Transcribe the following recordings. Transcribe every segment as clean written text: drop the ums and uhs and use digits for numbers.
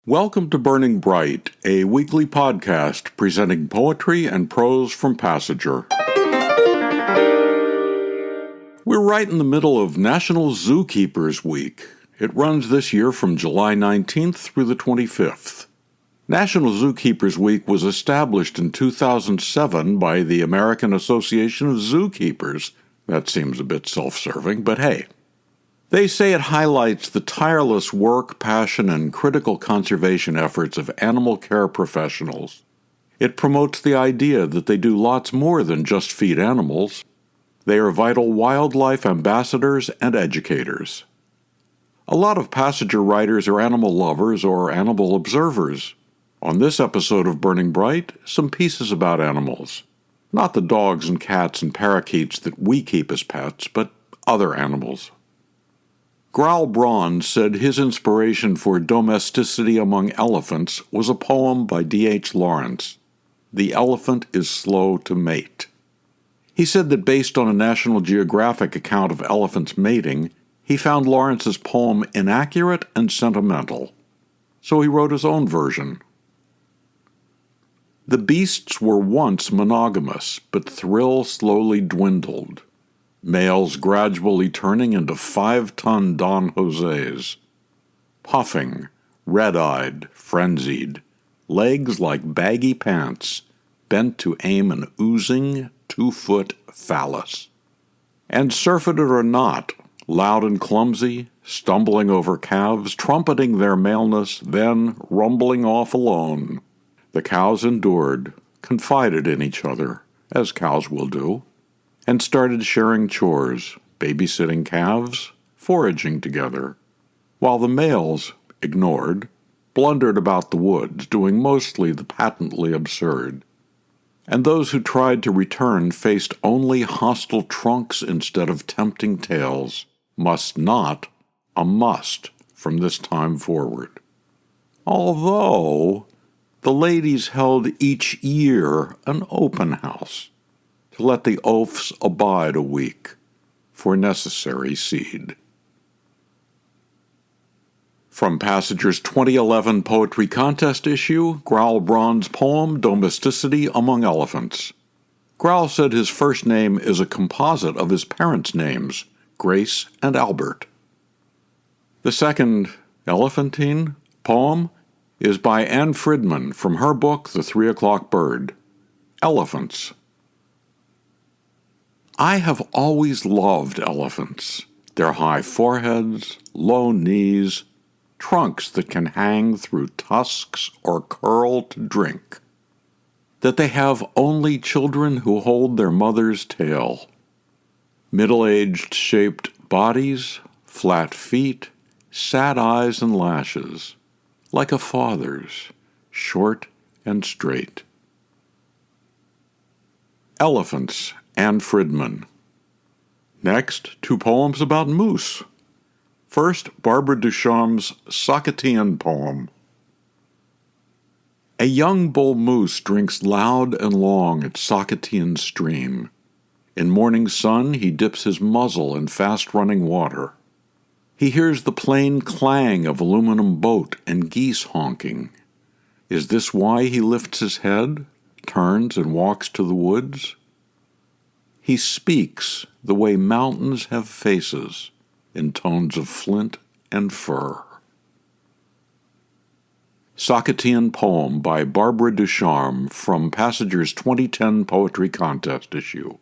Welcome to Burning Bright, a weekly podcast presenting poetry and prose from Passenger. We're right in the middle of National Zookeepers Week. It runs this year from July 19th through the 25th. National Zookeepers Week was established in 2007 by the American Association of Zookeepers. That seems a bit self-serving, but hey. They say it highlights the tireless work, passion, and critical conservation efforts of animal care professionals. It promotes the idea that they do lots more than just feed animals. They are vital wildlife ambassadors and educators. A lot of Passenger writers are animal lovers or animal observers. On this episode of Burning Bright, some pieces about animals. Not the dogs and cats and parakeets that we keep as pets, but other animals. Graal Braun said his inspiration for domesticity among elephants was a poem by D.H. Lawrence, "The Elephant is Slow to Mate." He said that based on a National Geographic account of elephants mating, he found Lawrence's poem inaccurate and sentimental. So he wrote his own version. The beasts were once monogamous, but thrill slowly dwindled. Males gradually turning into 5-ton Don Jose's. Puffing, red-eyed, frenzied, legs like baggy pants, bent to aim an oozing 2-foot phallus. And surfeited or not, loud and clumsy, stumbling over calves, trumpeting their maleness, then rumbling off alone. The cows endured, confided in each other, as cows will do, and started sharing chores, babysitting calves, foraging together, while the males, ignored, blundered about the woods, doing mostly the patently absurd. And those who tried to return faced only hostile trunks instead of tempting tails. Must not, a must from this time forward. Although the ladies held each year an open house, to let the oafs abide a week for necessary seed. From Passenger's 2011 Poetry Contest issue, Graal Braun's poem Domesticity Among Elephants. Graal said his first name is a composite of his parents' names, Grace and Albert. The second, elephantine, poem is by Anne Frydman from her book The 3 O'Clock Bird. Elephants. I have always loved elephants, their high foreheads, low knees, trunks that can hang through tusks or curl to drink, that they have only children who hold their mother's tail, middle-aged shaped bodies, flat feet, sad eyes and lashes, like a father's, short and straight. Elephants, Anne Frydman. Next, 2 poems about moose. First, Barbara DuCharme's Socketian poem. A young bull moose drinks loud and long at Socketian stream. In morning sun, he dips his muzzle in fast-running water. He hears the plain clang of aluminum boat and geese honking. Is this why he lifts his head, turns and walks to the woods? He speaks the way mountains have faces, in tones of flint and fir. Socketian poem by Barbara DuCharme from Passenger's 2010 Poetry Contest issue.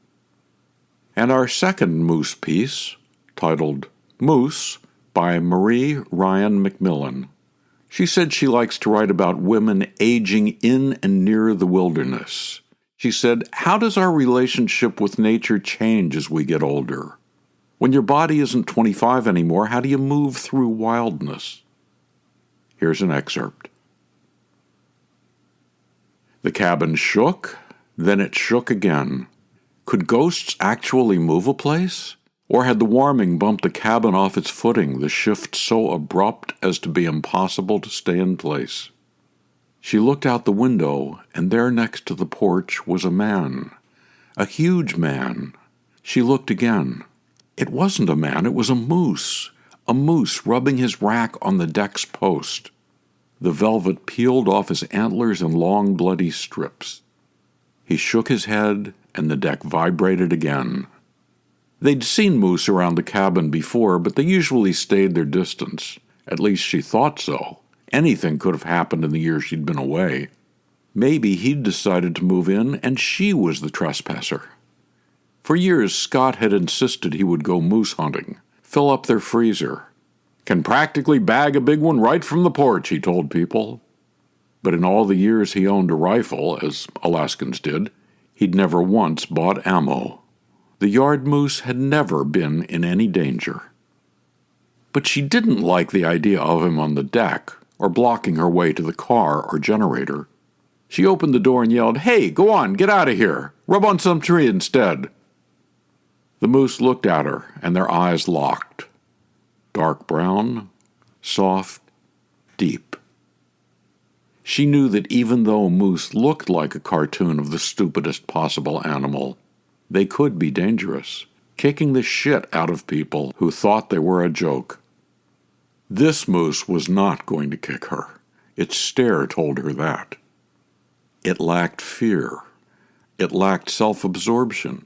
And our second moose piece, titled Moose, by Ryan McMillan. She said she likes to write about women aging in and near the wilderness. She said, "How does our relationship with nature change as we get older? When your body isn't 25 anymore, how do you move through wildness?" Here's an excerpt. The cabin shook, then it shook again. Could ghosts actually move a place? Or had the warming bumped the cabin off its footing, the shift so abrupt as to be impossible to stay in place? She looked out the window, and there next to the porch was a man, a huge man. She looked again. It wasn't a man, it was a moose rubbing his rack on the deck's post. The velvet peeled off his antlers in long, bloody strips. He shook his head, and the deck vibrated again. They'd seen moose around the cabin before, but they usually stayed their distance. At least she thought so. Anything could have happened in the year she'd been away. Maybe he'd decided to move in, and she was the trespasser. For years, Scott had insisted he would go moose hunting, fill up their freezer. "Can practically bag a big one right from the porch," he told people. But in all the years he owned a rifle, as Alaskans did, he'd never once bought ammo. The yard moose had never been in any danger. But she didn't like the idea of him on the deck, or blocking her way to the car or generator. She opened the door and yelled, "Hey, go on, get out of here. Rub on some tree instead." The moose looked at her, and their eyes locked. Dark brown, soft, deep. She knew that even though moose looked like a cartoon of the stupidest possible animal, they could be dangerous, kicking the shit out of people who thought they were a joke. This moose was not going to kick her. Its stare told her that. It lacked fear. It lacked self-absorption.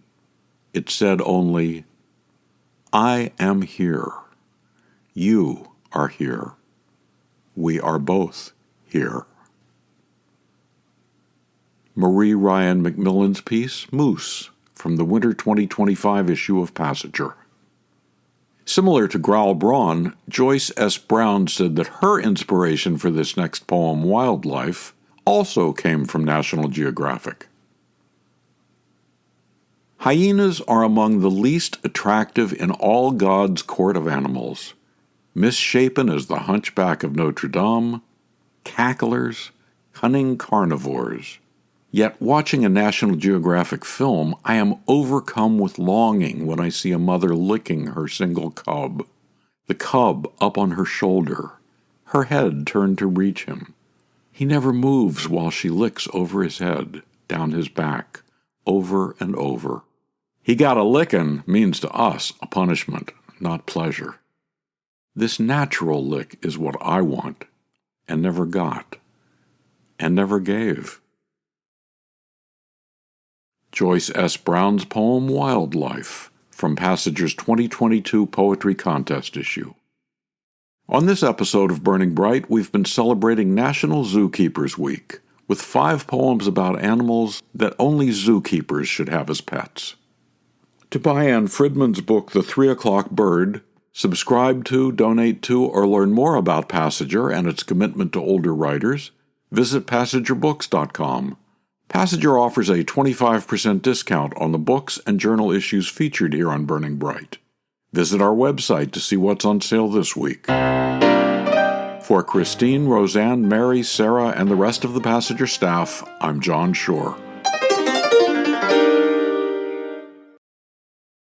It said only, "I am here. You are here. We are both here." Marie Ryan McMillan's piece, Moose, from the winter 2025 issue of Passenger. Similar to Graal Braun, Joyce S. Brown said that her inspiration for this next poem, Wildlife, also came from National Geographic. Hyenas are among the least attractive in all God's court of animals, misshapen as the hunchback of Notre Dame, cacklers, cunning carnivores. Yet watching a National Geographic film, I am overcome with longing when I see a mother licking her single cub, the cub up on her shoulder, her head turned to reach him. He never moves while she licks over his head, down his back, over and over. He got a lickin' means to us a punishment, not pleasure. This natural lick is what I want, and never got, and never gave. Joyce S. Brown's poem Wildlife, from Passager's 2022 Poetry Contest issue. On this episode of Burning Bright, we've been celebrating National Zookeepers Week, with 5 poems about animals that only zookeepers should have as pets. To buy Anne Frydman's book, The 3 O'Clock Bird, subscribe to, donate to, or learn more about Passenger and its commitment to older writers, visit PassegerBooks.com. Passenger offers a 25% discount on the books and journal issues featured here on Burning Bright. Visit our website to see what's on sale this week. For Christine, Roseanne, Mary, Sarah, and the rest of the Passenger staff, I'm John Shore.